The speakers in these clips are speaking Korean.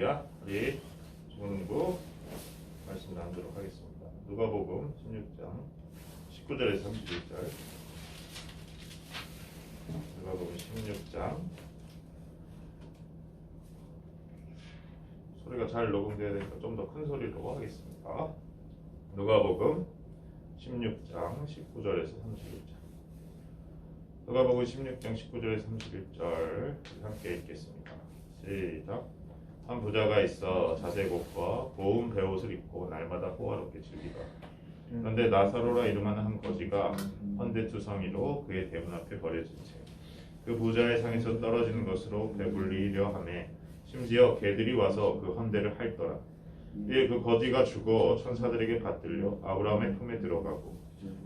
할렐루야. 우리 중문부 말씀 나누도록 하겠습니다. 누가복음 16장 19절에서 31절. 누가복음 16장. 소리가 잘 녹음되어야 되니까 좀 더 큰 소리로 하겠습니다. 누가복음 16장 19절에서 31절. 누가복음 16장 19절에서 31절 함께 읽겠습니다. 시작. 한 부자가 있어 자색옷과 고운 베옷을 입고 날마다 호화롭게 즐기다. 그런데 나사로라 이름하는 한 거지가 헌데투성이로 그의 대문 앞에 버려진 채 그 부자의 상에서 떨어지는 것으로 배불리려 하매 심지어 개들이 와서 그 헌데를 핥더라. 이에 그 거지가 죽어 천사들에게 받들려 아브라함의 품에 들어가고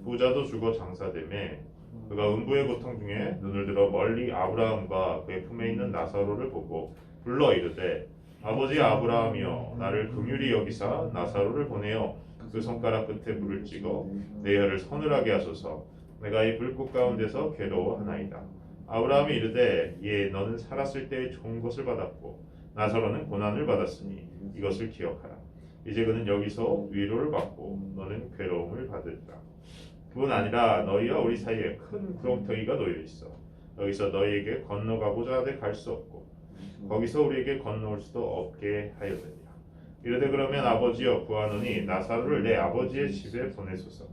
부자도 죽어 장사되매 그가 음부의 고통 중에 눈을 들어 멀리 아브라함과 그의 품에 있는 나사로를 보고 불러 이르되 아버지 아브라함이여 나를 긍휼히 여기사 나사로를 보내어 그 손가락 끝에 물을 찍어 내 혀를 서늘하게 하소서. 내가 이 불꽃 가운데서 괴로워하나이다. 아브라함이 이르되 예 너는 살았을 때의 좋은 것을 받았고 나사로는 고난을 받았으니 이것을 기억하라. 이제 그는 여기서 위로를 받고 너는 괴로움을 받으리라. 그뿐 아니라 너희와 우리 사이에 큰 구렁텅이가 놓여 있어. 여기서 너희에게 건너가고자 하되 갈 수 없고 거기서 우리에게 건너올 수도 없게 하였느니라. 이르되 그러면 아버지여 구하노니 나사로를 내 아버지의 집에 보내소서.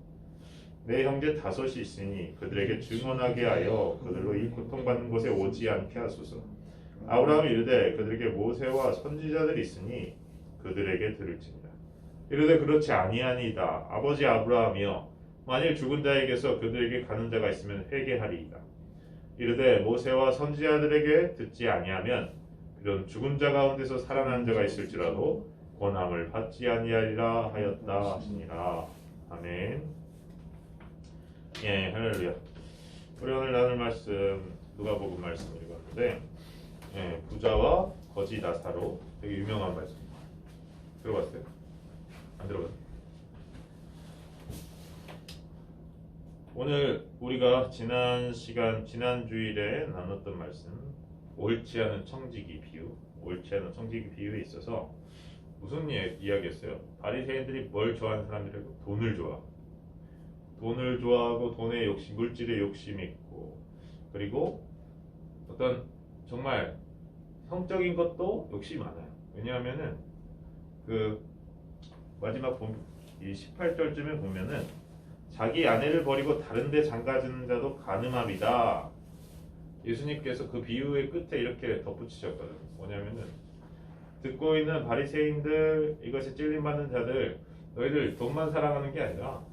내 형제 5이 있으니 그들에게 증언하게 하여 그들로 이 고통받는 곳에 오지 않게 하소서. 아브라함이 이르되 그들에게 모세와 선지자들이 있으니 그들에게 들을지니라. 이르되 그렇지 아니하니이다. 아버지 아브라함이여 만일 죽은 자에게서 그들에게 가는 자가 있으면 회개하리이다. 이르되 모세와 선지자들에게 듣지 아니하면 이런 죽은 자 가운데서 살아난 자가 있을지라도 권함을 받지 아니하리라 하였다 하시니라. 아멘. 예, 할렐루야. 우리 오늘 나눌 말씀 누가복음 말씀을 읽었는데 부자와 거지 나사로 되게 유명한 말씀. 들어봤어요? 안 들어봤어요? 오늘 우리가 지난 주일에 나눴던 말씀 옳지 않은 청지기 비유에 있어서 무슨 이야기였어요? 바리새인들이 뭘 좋아하는 사람들이라고? 돈을 좋아하고 돈에 욕심, 물질에 욕심이 있고 그리고 어떤 정말 성적인 것도 욕심이 많아요. 왜냐하면은 그 마지막 이 18절쯤에 보면은 자기 아내를 버리고 다른 데 장가드는 자도 간음함이다. 예수님께서 그 비유의 끝에 이렇게 덧붙이셨거든요. 뭐냐면은 듣고 있는 바리새인들, 이것에 찔림받는 자들, 너희들 돈만 사랑하는 게 아니라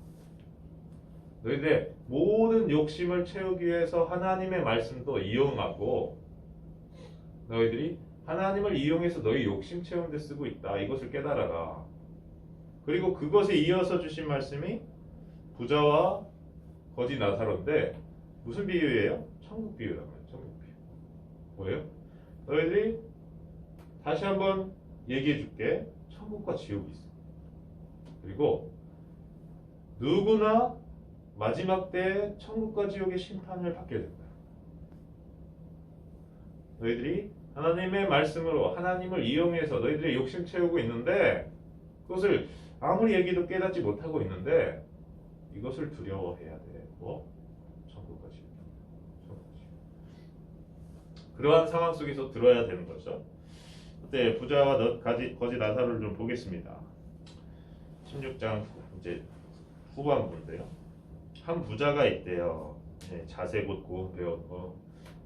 너희들의 모든 욕심을 채우기 위해서 하나님의 말씀도 이용하고 너희들이 하나님을 이용해서 너희 욕심 채우는 데 쓰고 있다. 이것을 깨달아라. 그리고 그것에 이어서 주신 말씀이 부자와 거지 나사로인데 무슨 비유예요? 천국 비유란 말이에요. 천국 비유. 뭐예요? 너희들이 다시 한번 얘기해 줄게. 천국과 지옥이 있어. 그리고 누구나 마지막 때에 천국과 지옥의 심판을 받게 된다. 너희들이 하나님의 말씀으로 하나님을 이용해서 너희들의 욕심 채우고 있는데 그것을 아무리 얘기도 깨닫지 못하고 있는데 이것을 두려워해야 돼. 뭐? 천국과 지옥. 그러한 상황 속에서 들어야 되는 거죠. 그때 부자와 거지 나사로를 좀 보겠습니다. 16장 이제 후반부인데요. 한 부자가 있대요. 자색 옷, 고운 베옷.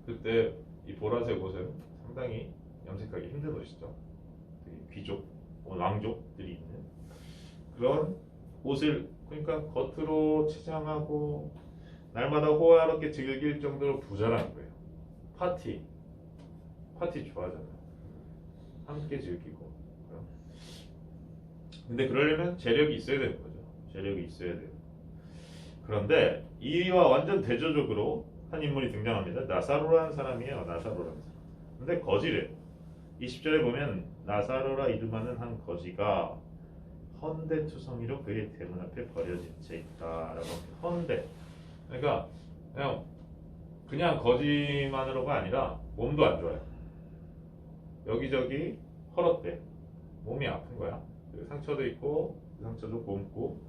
그때 이 보라색 옷은 상당히 염색하기 힘든 옷이죠. 귀족, 왕족들이 있는 그런 옷을 그러니까 겉으로 치장하고 날마다 호화롭게 즐길 정도로 부자라는 거예요. 파티 좋아하잖아요. 함께 즐기고. 근데 그러려면 재력이 있어야 되는 거죠. 재력이 있어야 돼요. 그런데 이와 완전 대조적으로 한 인물이 등장합니다. 나사로라는 사람이에요. 나사로라는 사람. 근데 거지래요. 20절에 보면 나사로라 이름하는 한 거지가 헌데투성이로 그의 대문 앞에 버려진 채 있다라고 합니다. 헌데. 그러니까 그냥 거지만으로가 아니라 몸도 안 좋아요. 여기저기 헐었대. 몸이 아픈 거야. 그 상처도 있고 그 상처도 곪고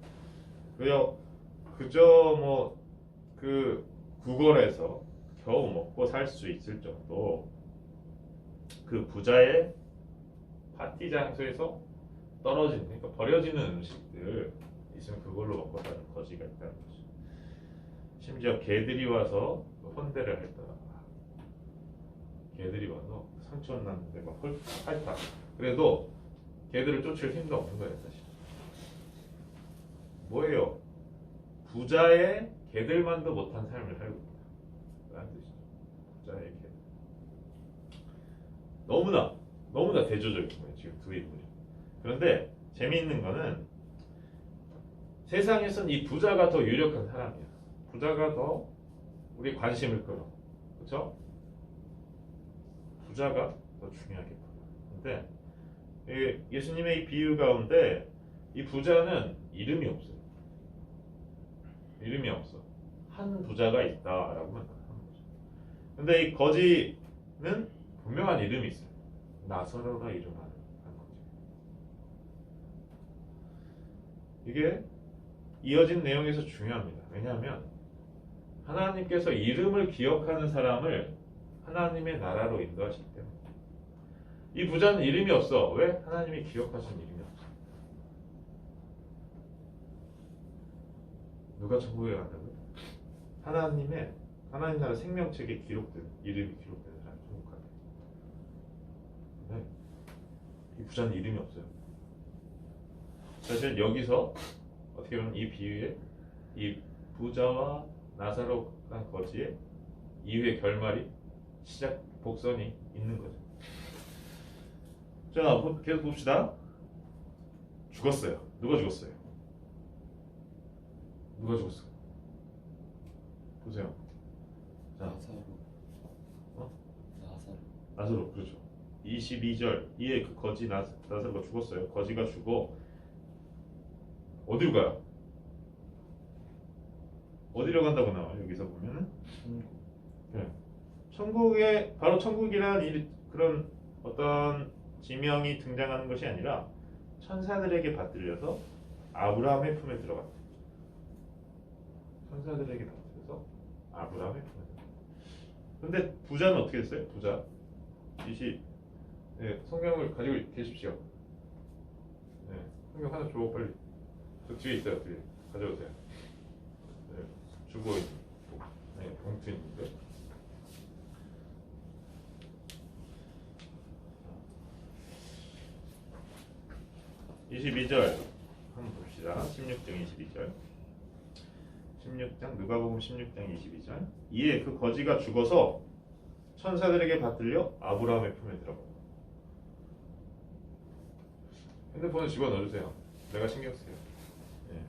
그저 뭐 그 구걸해서 겨우 먹고 살 수 있을 정도 그 부자의 파티 장소에서 떨어지는 그러니까 버려지는 음식들 있으면 그걸로 먹고 사는 거지가 있다는 거죠. 심지어 개들이 와서 혼대를 했더라. 개들이 와서 상처 났는데 막 핥다. 그래도 개들을 쫓을 힘도 없는 거예요 사실. 뭐예요? 부자의 개들만도 못한 삶을 살고 있다. 라는 뜻이죠. 부자의 개들. 너무나 대조적인 거예요 지금 두 인물이. 그런데 재미있는 거는 세상에선 이 부자가 더 유력한 사람이야. 부자가 더 우리 관심을 끌어. 그렇죠? 부자가 더 중요하게 보여. 근데 예수님의 이 비유 가운데 이 부자는 이름이 없어요. 이름이 없어. 한 부자가 있다라고만 하는 거죠. 근데 이 거지는 분명한 이름이 있어요. 나사로라 이름하는 거지. 이게 이어진 내용에서 중요합니다. 왜냐하면 하나님께서 이름을 기억하는 사람을 하나님의 나라로 인도하시기 때문에. 이 부자는 이름이 없어. 왜? 하나님이 기억하신 이름이 없어. 누가 천국에 간다고요? 하나님 나라 생명책에 기록된 이름이 기록된 사람이 천국 가게. 네. 이 부자는 이름이 없어요. 사실 여기서 어떻게 보면 이 비유에 이 부자와 나사로가 거지의 이후의 결말이 시작 복선이 있는 거죠. 자, 계속 봅시다. 죽었어요. 누가 죽었어요? 누가 죽었어요? 보세요. 자, 나사로 그렇죠. 22절 이에 그 거지 나사로가 죽었어요. 거지가 죽어 어디로 가요? 어디로 간다고 나와요? 여기서 보면은 네. 천국에 바로 천국이란 그런 어떤 지명이 등장하는 것이 아니라 천사들에게 받들려서 아브라함의 품에 들어갔다. 천사들에게 받들려서 아브라함의 품에 들어갔다. 근데 부자는 어떻게 됐어요? 부자 네, 성경을 가지고 계십시오. 네, 성경 하나 줘 빨리. 저 뒤에 있어요. 뒤에 가져오세요. 네, 주고 네, 봉투 있는데. 자, 22절 한번 봅시다. 16장 22절. 16장 누가복음 16장 22절. 이에 그 거지가 죽어서 천사들에게 받들려 아브라함의 품에 들어가. 핸드폰을 집어넣어주세요. 내가 신경 쓸게요. 네.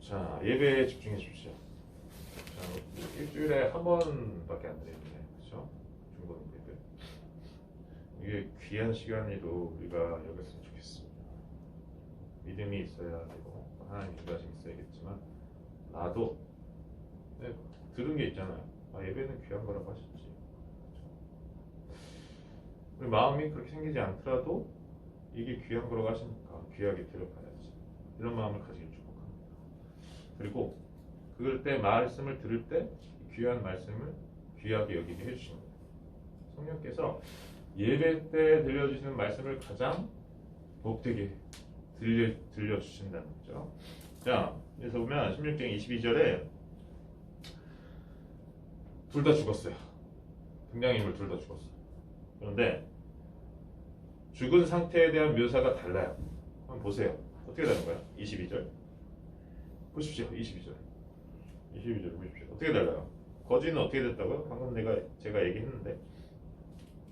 자, 예배에 집중해 주십시오. 자, 일주일에 한 번밖에 안 드리는데, 그렇죠? 중고등 예배. 이게 귀한 시간으로 우리가 여겼으면 좋겠습니다. 믿음이 있어야 되고 하나님 인도하심이 있어야겠지만 나도 네, 들은 게 있잖아요. 예배는 귀한 거라고 하셨지. 그렇죠? 우리 마음이 그렇게 생기지 않더라도 이게 귀한 거라고 하시니까 귀하게 들어봐야지. 이런 마음을 가지길 축복합니다. 그리고 그럴 때 말씀을 들을 때 귀한 말씀을 귀하게 여기게 해주십니다. 성령께서 예배 때 들려주시는 말씀을 가장 복되게 들려주신다는 거죠. 자, 그래서 보면 16장 22절에 둘 다 죽었어요. 등장인물 둘 다 죽었어요. 그런데 죽은 상태에 대한 묘사가 달라요. 한번 보세요. 어떻게 다른 거야? 22절 보십시오. 22절 보십시오. 어떻게 달라요? 거지는 어떻게 됐다고요? 방금 제가 얘기했는데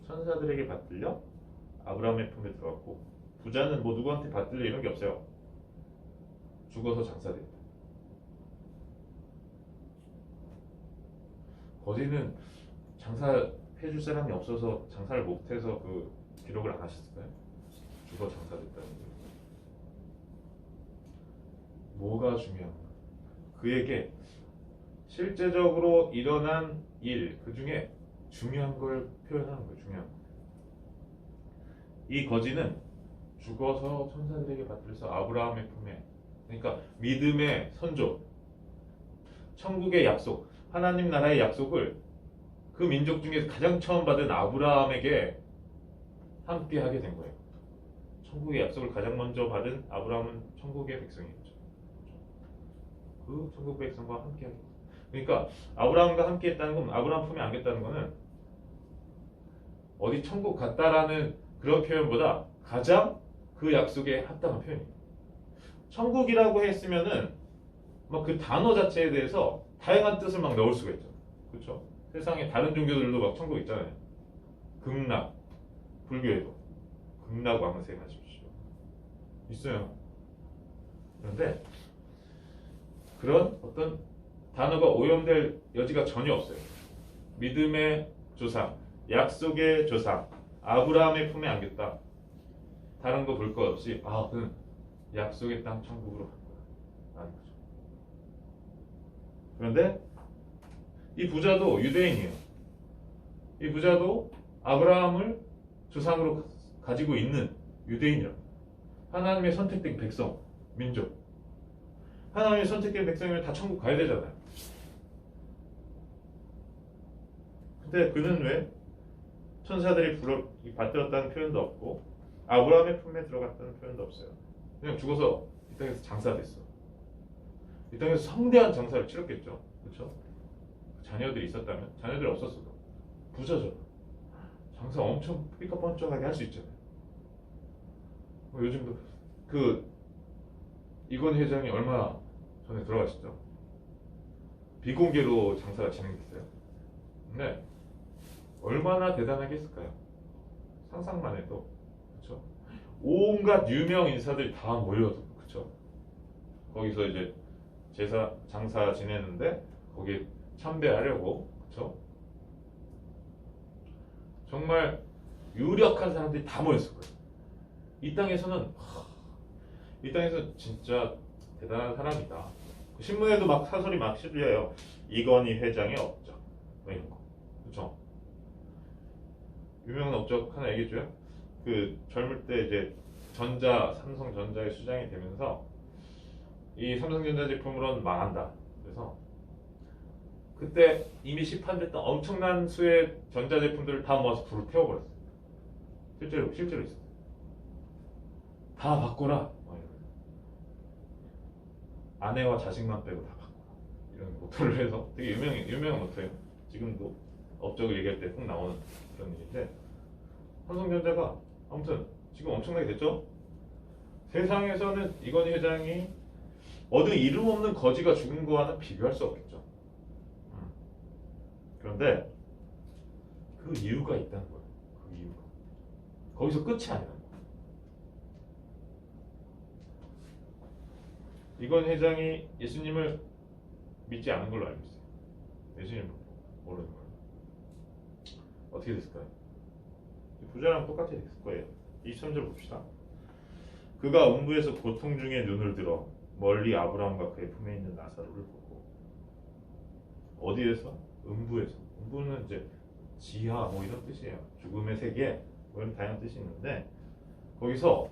천사들에게 받들려 아브라함의 품에 들어갔고, 부자는 뭐 누구한테 받들려 이런 게 없어요. 죽어서 장사됐다. 거지는 장사해줄 사람이 없어서 장사를 못해서 그 기록을 안 하셨을까요? 죽어 장사됐다는 게. 뭐가 중요한가? 그에게 실제적으로 일어난 일, 그 중에 중요한 걸 표현하는 거예요. 중요한 거. 이 거지는 죽어서 천사들에게 받들어서 아브라함의 품에, 그러니까 믿음의 선조, 천국의 약속, 하나님 나라의 약속을 그 민족 중에서 가장 처음 받은 아브라함에게 함께 하게 된 거예요. 천국의 약속을 가장 먼저 받은 아브라함은 천국의 백성이었죠. 그 천국 백성과 함께 하게. 그러니까 아브라함과 함께 했다는 건, 아브라함 품에 안겼다는 거는 어디 천국 갔다라는 그런 표현보다 가장 그 약속에 합당한 표현이에요. 천국이라고 했으면은 막 그 단어 자체에 대해서 다양한 뜻을 막 넣을 수가 있죠. 그렇죠? 세상에 다른 종교들도 막 천국 있잖아요. 극락, 불교에도 극락 왕생 하십시오. 있어요. 그런데 그런 어떤 단어가 오염될 여지가 전혀 없어요. 믿음의 조상, 약속의 조상, 아브라함의 품에 안겼다. 다른 거 볼 것 없이 그는 약속의 땅 천국으로 간 거야 라는 거죠. 그런데 이 부자도 유대인이에요. 이 부자도 아브라함을 조상으로 가지고 있는 유대인이라고. 하나님의 선택된 백성, 민족. 하나님의 선택된 백성이면 다 천국 가야 되잖아요. 근데 그는 왜 천사들이 받들었다는 표현도 없고 아브라함의 품에 들어갔다는 표현도 없어요. 그냥 죽어서 이 땅에서 장사됐어. 이 땅에서 성대한 장사를 치렀겠죠. 그렇죠? 자녀들이 있었다면, 자녀들이 없었어도 부자죠. 장사 엄청 삐까뻔쩍하게 할 수 있잖아요. 요즘도 이건 회장이 얼마 전에 돌아가셨죠. 비공개로 장사가 진행됐어요. 근데 얼마나 대단하게 했을까요? 상상만 해도. 그렇죠? 온갖 유명 인사들이 다 모여서, 그렇죠? 거기서 이제 장사 지내는데 거기에 참배하려고, 그렇죠? 정말 유력한 사람들이 다 모였을 거예요. 이 땅에서는 진짜 대단한 사람이다. 신문에도 막 사설이 막 실려요. 이건희 회장의 업적, 뭐 이런 거, 그렇죠? 유명한 업적 하나 얘기해줘요. 그 젊을 때 이제 삼성전자의 수장이 되면서 이 삼성전자 제품으로는 망한다. 그래서 그때 이미 시판됐던 엄청난 수의 전자제품들을 다 모아서 불을 태워버렸어요. 실제로 있어요. 다 바꿔라. 아내와 자식만 빼고 다 바꿔라. 이런 모토를 해서 되게 유명한 모토예요. 지금도 업적을 얘기할 때 꼭 나오는 그런 얘기인데, 삼성전자가 아무튼 지금 엄청나게 됐죠. 세상에서는 이건희 회장이 얻은 이름 없는 거지가 죽은 거와는 비교할 수 없겠죠. 그런데 그 이유가 있다는 거예요. 그 이유가. 거기서 끝이 아니라는 거예요. 이건 회장이 예수님을 믿지 않은 걸로 알고 있어요. 예수님을 모르는 거예요. 어떻게 됐을까요? 부자랑 똑같이 됐을 거예요. 23절 봅시다. 그가 음부에서 고통 중에 눈을 들어 멀리 아브라함과 그의 품에 있는 나사로를 보고. 어디에서? 음부에서. 음부는 이제 지하 뭐 이런 뜻이에요. 죽음의 세계 뭐 이런 다양한 뜻이 있는데, 거기서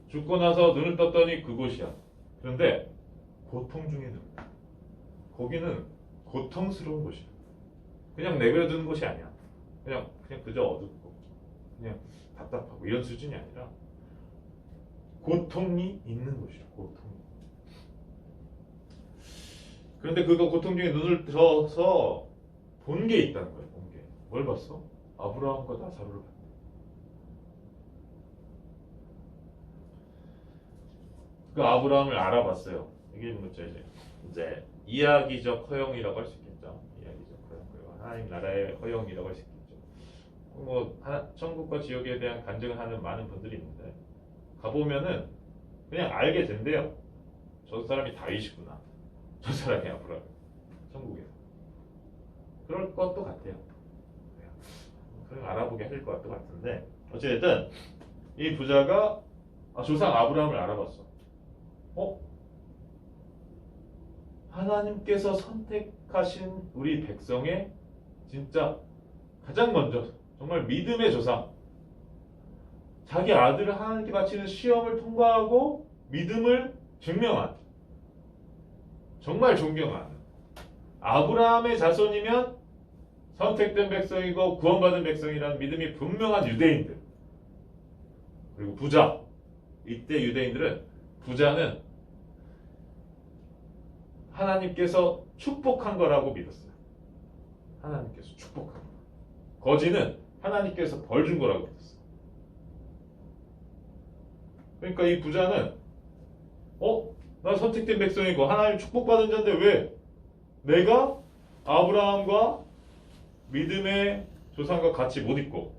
죽고 나서 눈을 떴더니 그곳이야. 그런데 고통 중에 눈. 거기는 고통스러운 곳이야. 그냥 내버려두는 곳이 아니야. 그냥 그저 어둡고 그냥 답답하고 이런 수준이 아니라 고통이 있는 곳이야. 고통이. 그런데 그가 고통 중에 눈을 들어서 본 게 있다는 거예요. 본 게. 뭘 봤어? 아브라함과 나사로를 봤대. 그 아브라함을 알아봤어요. 이게 뭐죠? 이제 이야기적 허영이라고 할 수 있겠죠. 이야기적 허영. 그리고 하나님 나라의 허영이라고 할 수 있겠죠. 뭐 천국과 지옥에 대한 간증을 하는 많은 분들이 있는데, 가보면은 그냥 알게 된대요. 저 사람이 다윗이구나. 저 사람이 아브라함. 천국에서. 그럴 것도 같아요. 그냥 알아보게 할 것 같은데, 어쨌든 이 부자가 조상 아브라함을 알아봤어. 하나님께서 선택하신 우리 백성의 진짜 가장 먼저 정말 믿음의 조상, 자기 아들을 하나님께 바치는 시험을 통과하고 믿음을 증명한 정말 존경하는 아브라함의 자손이면 선택된 백성이고 구원받은 백성이라는 믿음이 분명한 유대인들 그리고 부자 이때 유대인들은 부자는 하나님께서 축복한 거라고 믿었어요. 하나님께서 축복한 거. 거지는 하나님께서 벌 준 거라고 믿었어요. 그러니까 이 부자는 나 선택된 백성이고 하나님 축복받은 자인데 왜 내가 아브라함과 믿음의 조상과 같이 못 있고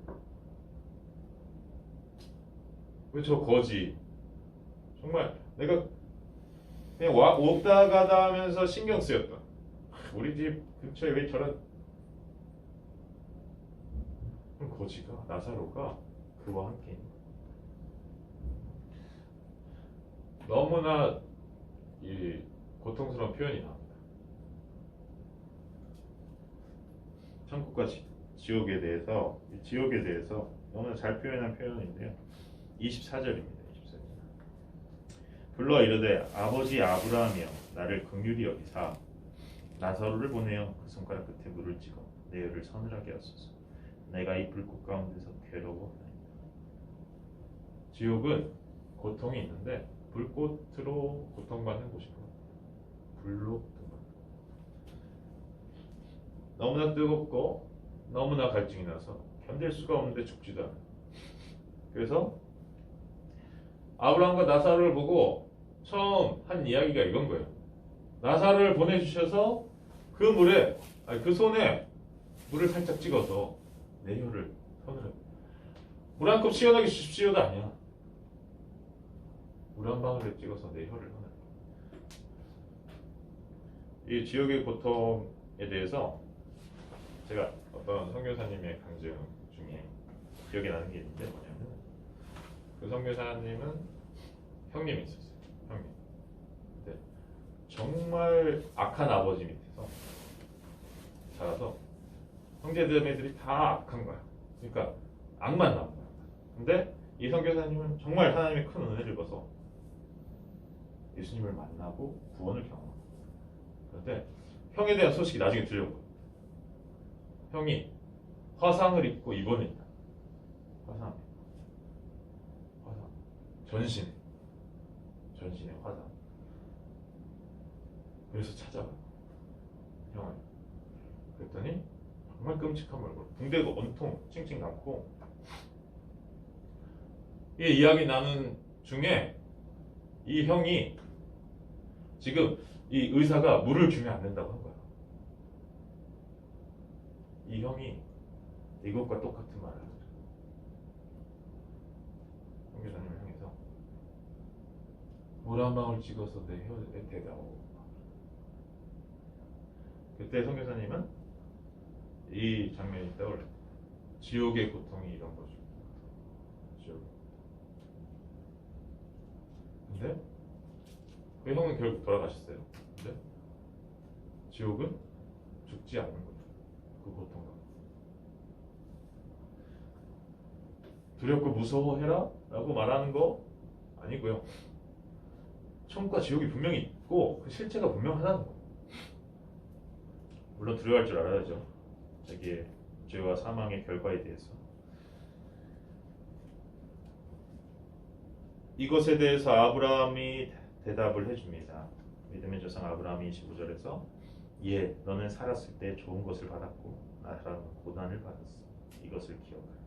왜 저 거지 정말 내가 그냥 오다 가다 하면서 신경 쓰였다. 우리 집 근처에 왜 저런 거지가 나사로가 그와 함께 있는 너무나 이 고통스러운 표현이 나옵니다. 천국과 지옥에 대해서 지옥에 대해서 너무나 잘 표현한 표현인데요. 24절입니다. 24절. 불러 이르되 아버지 아브라함이여 나를 긍휼히 여기사 나사로를 보내어 그 손가락 끝에 물을 찍어 내 혀를 서늘하게 하소서. 내가 이 불꽃 가운데서 괴로워하나이다. 지옥은 고통이 있는데 불꽃으로 고통받는 곳이고 불로 고통받는 너무나 뜨겁고 너무나 갈증이 나서 견딜 수가 없는데 죽지도 않아요. 그래서 아브라함과 나사로를 보고 처음 한 이야기가 이건 거예요. 나사로를 보내주셔서 그 물에 그 손에 물을 살짝 찍어서 내 혀를 서늘하게 물 한 컵 시원하게 주십시오도 아니야. 물 한 방울에 찍어서 내 혀를 서늘하게. 이 지옥의 고통에 대해서 제가 어떤 선교사님의 강증 중에 기억에 나는 게 있는데 뭐냐면 그 선교사님은 형님이 있었어요. 형님. 근데 정말 악한 아버지 밑에서 자라서 형제자매들이 다 악한 거야. 그러니까 악만 나온 거야. 근데 이 선교사님은 정말 하나님의 큰 은혜를 입어서 예수님을 만나고 구원을 경험하고 그런데 형에 대한 소식이 나중에 들려오고 형이 화상을 입고 입원해 있다. 화상 전신에 화상. 그래서 찾아가 형을. 그랬더니 정말 끔찍한 얼굴, 붕대도 온통 칭칭 감고 이 이야기 나눈 중에 이 형이 지금 이 의사가 물을 주면 안 된다고 한 거야. 이 형이 이것과 똑같은 말을 하죠. 선교사님을 향해서 물 한 방울 찍어서 내 혀에 대다오. 그때 선교사님은 이 장면이 떠올라. 지옥의 고통이 이런 거죠. 지옥. 근데 그 형은 결국 돌아가셨어요. 근데 지옥은 죽지 않는 거죠. 그 고통과 두렵고 무서워해라 라고 말하는 거 아니고요. 천국과 지옥이 분명히 있고 그 실체가 분명하다는 거. 물론 두려워할 줄 알아야죠. 자기의 죄와 사망의 결과에 대해서. 이것에 대해서 아브라함이 대답을 해줍니다. 믿음의 조상 아브라함이 25절에서 예, 너는 살았을 때 좋은 것을 받았고 나사로는 고난을 받았어. 이것을 기억하라.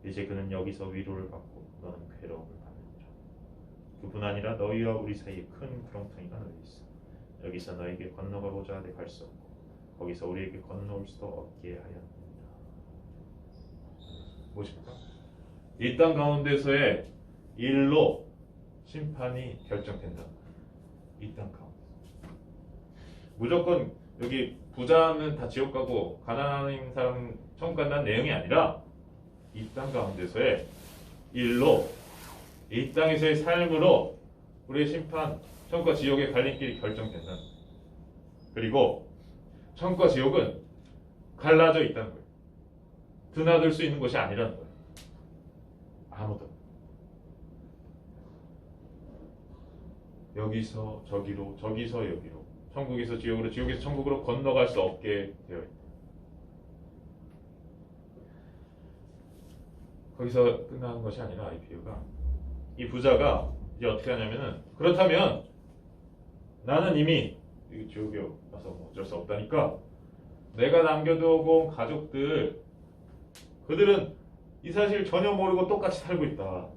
이제 그는 여기서 위로를 받고 너는 괴로움을 받는다. 그뿐 아니라 너희와 우리 사이에 큰 구렁텅이가 널려 있어. 여기서 너에게 건너가고자 하되 갈 수 없고 거기서 우리에게 건너올 수도 없게 하였느니라. 무엇입니까? 이 땅 가운데서의 일로 심판이 결정된다. 이 땅 가운데 무조건 여기 부자는 다 지옥 가고 가난한 사람은 천국 간다는 내용이 아니라 이 땅 가운데서의 일로 이 땅에서의 삶으로 우리의 심판, 천국과 지옥의 갈림길이 결정된다. 그리고 천국과 지옥은 갈라져 있다는 거예요. 드나들 수 있는 것이 아니라는 거예요. 아무도 여기서 저기로, 저기서 여기로, 천국에서 지옥으로, 지옥에서 천국으로 건너갈 수 없게 되어 있다. 거기서 끝나는 것이 아니라 이 비유가, 이 부자가 이제 어떻게 하냐면은, 그렇다면 나는 이미 이 지옥에 와서 뭐 어쩔 수 없다니까 내가 남겨두고 온 가족들, 그들은 이 사실 전혀 모르고 똑같이 살고 있다.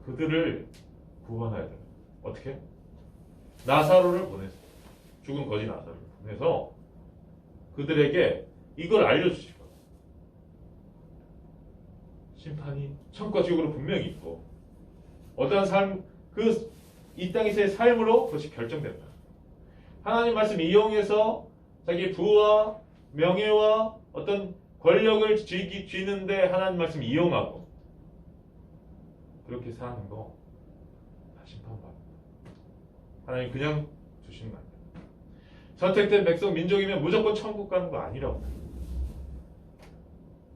그들을 구원해야 돼. 어떻게? 나사로를 보내서, 죽은 거지 나사로를 보내서 그들에게 이걸 알려주시고, 심판이 천국과 지옥으로 분명히 있고 어떠한 삶, 이 땅에서의 삶으로 그것이 결정된다. 하나님 말씀 이용해서 자기 부와 명예와 어떤 권력을 쥐는데 하나님 말씀 이용하고 그렇게 사는 거 다 심판받는다. 하나님 그냥 주시는 거 아니야. 선택된 백성 민족이면 무조건 천국 가는 거 아니라고.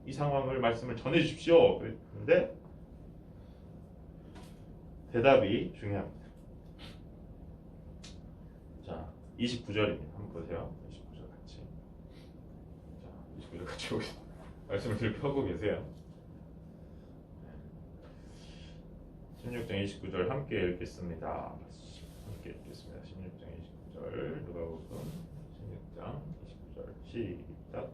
이 상황을 말씀을 전해 주십시오. 그런데 대답이 중요합니다. 자, 29절입니다. 한번 보세요. 29절 같이. 자, 29절 같이 여기 말씀을 펴고 계세요. 16장 29절 함께 읽겠습니다. 함께 읽겠습니다. 16장 29절 누가복음 16장 29절 시작.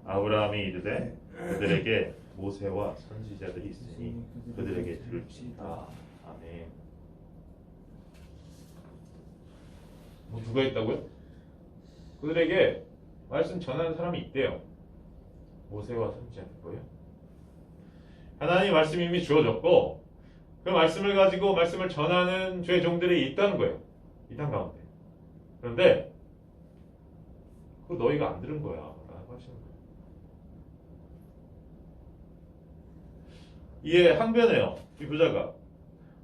아브라함이 이르되 그들에게 모세와 선지자들이 있으니 그들에게 들을지다. 아멘. 뭐 누가 있다고요? 그들에게 말씀 전하는 사람이 있대요. 모세와 선지자들 거예요. 하나님 말씀이 이미 주어졌고 그 말씀을 가지고 말씀을 전하는 주의 종들이 있다는 거예요. 이 땅 가운데. 그런데 그거 너희가 안 들은 거야 라고 하시는 거예요. 이에 항변해요. 이 부자가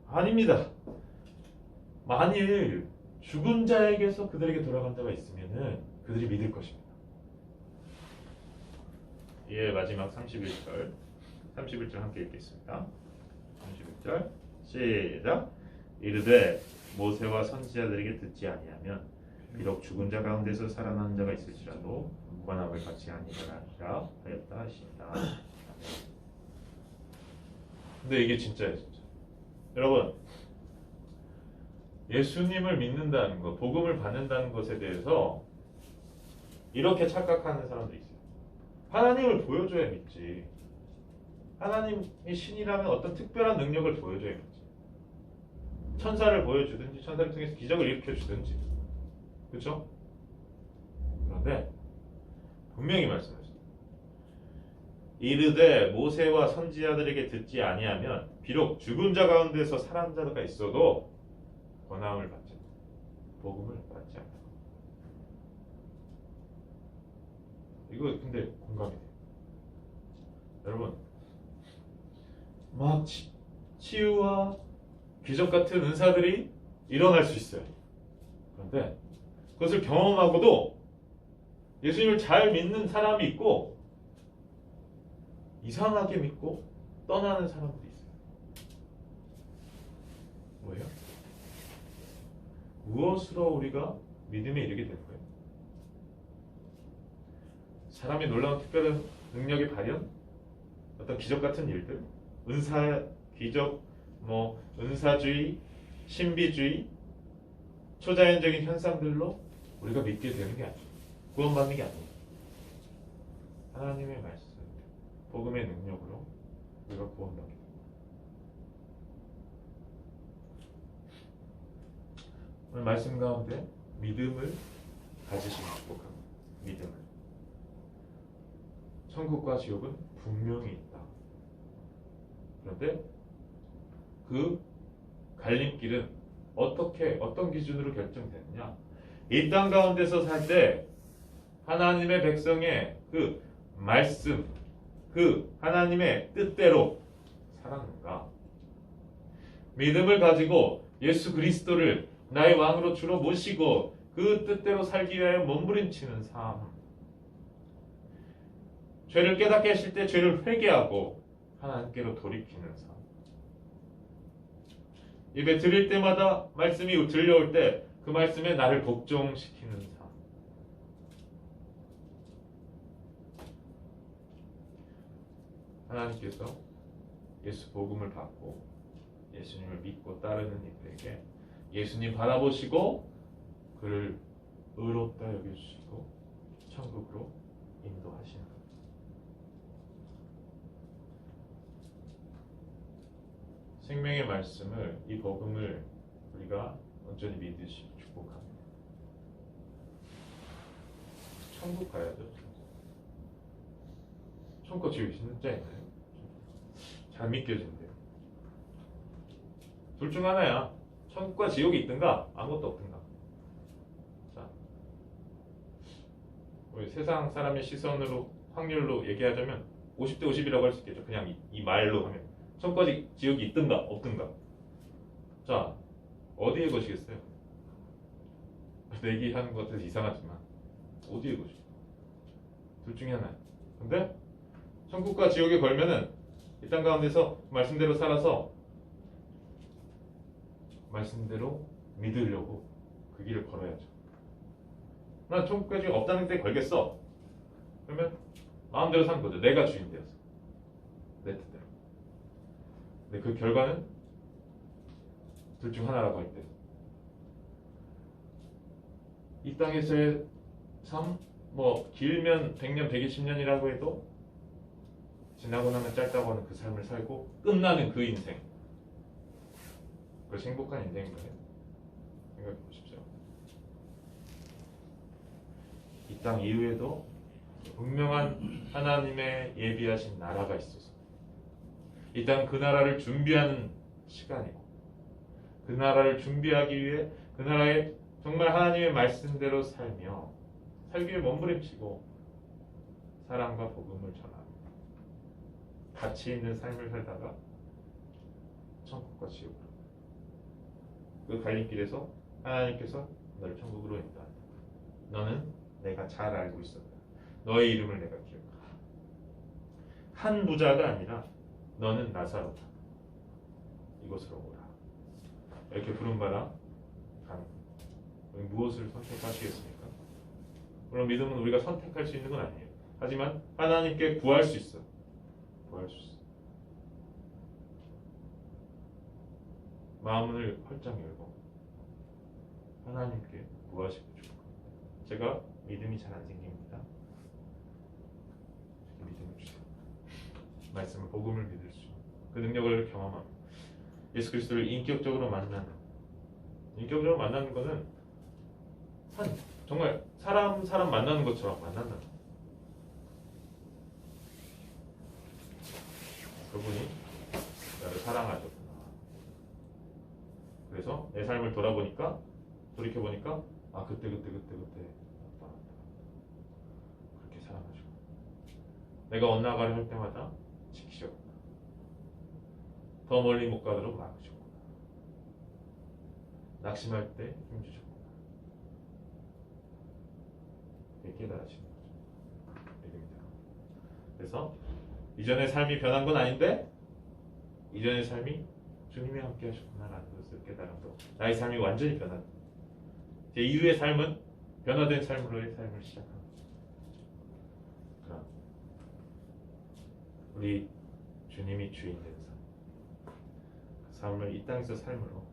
아닙니다. 만일 죽은 자에게서 그들에게 돌아간 자가 있으면은 그들이 믿을 것입니다. 이에 마지막 31절 함께 읽겠습니다. 31절 시작. 이르되 모세와 선지자들에게 듣지 아니하면 비록 죽은 자 가운데서 살아나는 자가 있을지라도 권함을 받지 아니하리라 하였다 하신다. 근데 이게 진짜예요, 진짜. 여러분, 예수님을 믿는다는 것, 복음을 받는다는 것에 대해서 이렇게 착각하는 사람들이 있어요. 하나님을 보여줘야 믿지. 하나님이 신이라면 어떤 특별한 능력을 보여줘야 믿지. 천사를 보여주든지 천사를 통해서 기적을 일으켜주든지. 그렇죠? 그런데 분명히 말씀하셨어요. 이르되 모세와 선지자들에게 듣지 아니하면 비록 죽은 자 가운데서 살아난 자가 있어도 권함을 받지 않는다. 복음을 받지 않는다. 이거 근데 공감이 돼요. 여러분, 막 치유와 기적 같은 은사들이 일어날 수 있어요. 그런데 그것을 경험하고도 예수님을 잘 믿는 사람이 있고 이상하게 믿고 떠나는 사람들이 있어요. 뭐예요? 무엇으로 우리가 믿음에 이르게 되는 거예요? 사람이 놀라운 특별한 능력의 발현, 어떤 기적 같은 일들, 은사, 기적, 은사주의, 신비주의, 초자연적인 현상들로 우리가 믿게 되는 게 아니에요. 구원받는 게 아니에요. 하나님의 말씀, 복음의 능력으로 우리가 구원받게 됩니다. 오늘 말씀 가운데 믿음을 가지시면 축복합니다. 믿음을. 천국과 지옥은 분명히 있다. 그런데 그 갈림길은 어떤 기준으로 결정되느냐? 이 땅 가운데서 살 때 하나님의 백성의 그 말씀, 그 하나님의 뜻대로 살았는가? 믿음을 가지고 예수 그리스도를 나의 왕으로 주로 모시고 그 뜻대로 살기 위하여 몸부림치는 삶. 죄를 깨닫게 하실 때 죄를 회개하고 하나님께로 돌이키는 삶. 입에 들일 때마다 말씀이 들려올 때 그 말씀에 나를 복종시키는 삶. 하나님께서 예수 복음을 받고 예수님을 믿고 따르는 이들에게 예수님 바라보시고 그를 의롭다 여겨주시고 천국으로 인도하시는 것. 생명의 말씀을, 이 복음을 우리가 온전히 믿으시고 축복합니다. 천국 가야죠. 천국 지옥이 진짜 있나요? 잘 믿겨진대요. 둘 중 하나야. 천국과 지옥이 있든가 아무것도 없든가. 자, 우리 세상 사람의 시선으로 확률로 얘기하자면 50대 50이라고 할 수 있겠죠. 그냥 이 말로 하면 천국과 지옥이 있든가 없든가. 자, 어디에 거시겠어요? 내기하는 것 같아서 이상하지만 어디에 거시? 둘 중에 하나야. 근데 천국과 지옥에 걸면은 이 땅 가운데서 말씀대로 살아서 말씀대로 믿으려고 그 길을 걸어야죠. 난 천국과 지옥 없다는 데 걸겠어. 그러면 마음대로 사는 거죠. 내가 주인 되어서 내 뜻대로. 근데 그 결과는 둘 중 하나라고 할 때 이 땅에서의 삶, 뭐 길면 100년, 120년이라고 해도 지나고 나면 짧다고 하는 그 삶을 살고 끝나는 그 인생, 그것이 행복한 인생인가요? 생각해 보십시오. 이 땅 이후에도 분명한 하나님의 예비하신 나라가 있어서 이 땅 그 나라를 준비하는 시간이고, 그 나라를 준비하기 위해 그 나라에 정말 하나님의 말씀대로 살며 살기 위해 몸부림치고 사랑과 복음을 전하고 가치 있는 삶을 살다가 천국과 지옥으로, 그 갈림길에서 하나님께서 너를 천국으로 인도한다. 너는 내가 잘 알고 있었다. 너의 이름을 내가 기억한다. 한 부자가 아니라 너는 나사로다. 이곳으로 오라. 이렇게 부름받아 가는 겁니다. 무엇을 선택하시겠습니까? 물론 믿음은 우리가 선택할 수 있는 건 아니에요. 하지만 하나님께 구할 수 있어. 구할 수 있어. 마음을 활짝 열고 하나님께 구하시고 축복합니다. 제가 믿음이 잘 안 생깁니다. 믿음을 주세요. 말씀을, 복음을 믿을 수, 그 능력을 경험합니다. 예수 그리스도를 인격적으로 만나는 거는 정말 사람 만나는 것처럼 만난다. 그분이 나를 사랑하셨구나. 그래서 내 삶을 돌이켜보니까 그때 맞다. 그렇게 사랑하시고 내가 엇나가려 할 때마다 지키셨구나. 더 멀리 못 가도록 막으셨구나. 낙심할 때 힘주셨구나. 깨달으시는 거죠. 믿음이다. 그래서 이전의 삶이 변한 건 아닌데 이전의 삶이 주님이 함께 하셨구나라는 것을 깨달음으로 나의 삶이 완전히 변한, 제 이후의 삶은 변화된 삶으로의 삶을 시작합니다. 그럼 우리 주님이 주인 된 삶, 그 삶을 이 땅에서 삶으로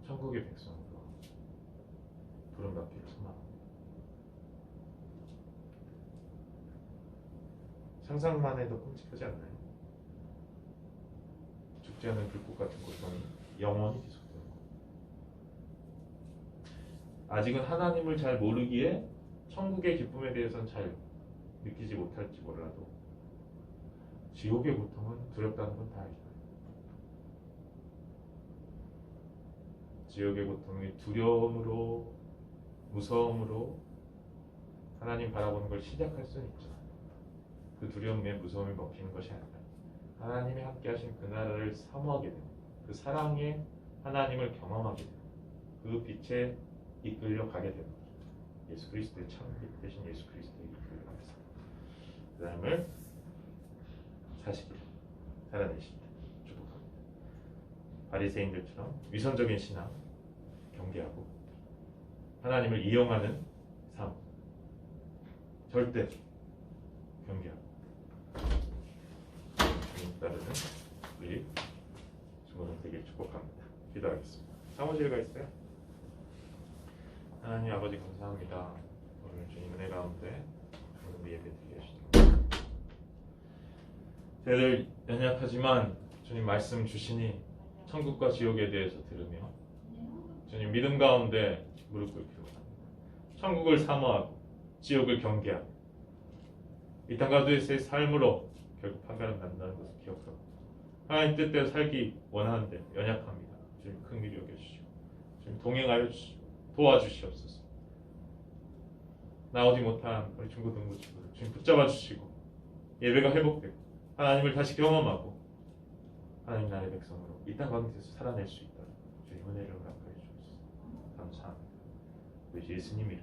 천국의 백성으로 부름받기를 소망합니다. 상상만 해도 끔찍하지 않나요? 죽지 않는 불꽃 같은 고통이 영원히 지속되는 것. 아직은 하나님을 잘 모르기에 천국의 기쁨에 대해서는 잘 느끼지 못할지 몰라도 지옥의 고통은 두렵다는 건 다 알죠. 지옥의 고통이 두려움으로, 무서움으로 하나님 바라보는 걸 시작할 수는 있죠. 그 두려움에 무서움이 먹히는 것이 아니라 하나님이 함께 하신 그 나라를 사모하게 되고 그 사랑의 하나님을 경험하게 되고 그 빛에 이끌려 가게 되는 거죠. 예수 그리스도의 참빛 대신 예수 그리스도의 이끌려 가면서 그 삶을 사시길, 살아내시길 축복합니다. 바리새인들처럼 위선적인 신앙 경계하고 하나님을 이용하는 삶 절대 경계하고 주님 따르는 우리 중고등 되길 축복합니다. 기도하겠습니다. 사무실 가 있어요? 하나님 아버지 감사합니다. 오늘 주님 은혜 가운데 오늘 예배 드리게 해주십니다. 저희들 연약하지만 주님 말씀 주시니 천국과 지옥에 대해서 들으며 주님 믿음 가운데 무릎 꿇기로 합니다. 천국을 사모하고 지옥을 경계하고 이 땅 가운데서의 삶으로 결국 판가름 난다는 것을 기억하고 하나님 뜻대로 살기 원하는데 연약합니다. 주님 긍휼히 여겨주시고 주님 동행하여 주시고 도와주시옵소서. 나오지 못한 우리 중고등부 친구들 주님 붙잡아 주시고 예배가 회복되고 하나님을 다시 경험하고 하나님 나라의 백성으로 이 땅 가운데서 살아낼 수 있도록 주님 은혜를 허락하여 주옵소서. 감사합니다. 우리 예수님 이름